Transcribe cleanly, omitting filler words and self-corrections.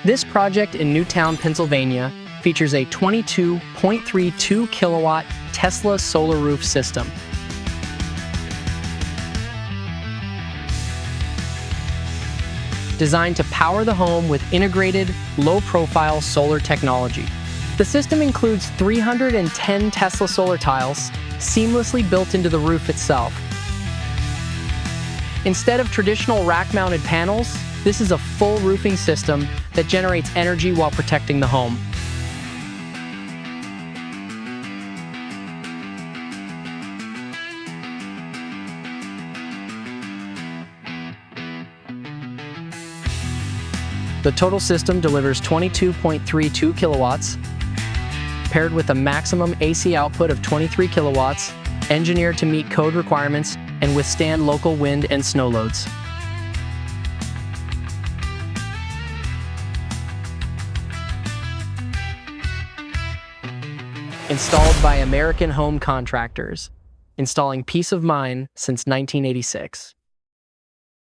This project in Newtown, Pennsylvania, features a 22.32 kilowatt Tesla solar roof system. Designed to power the home with integrated, low-profile solar technology. The system includes 310 Tesla solar tiles, seamlessly built into the roof itself. Instead of traditional rack-mounted panels, this is a full roofing system that generates energy while protecting the home. The total system delivers 22.32 kilowatts, paired with a maximum AC output of 23 kilowatts, engineered to meet code requirements and withstand local wind and snow loads. Installed by American home contractors, installing peace of mind since 1986.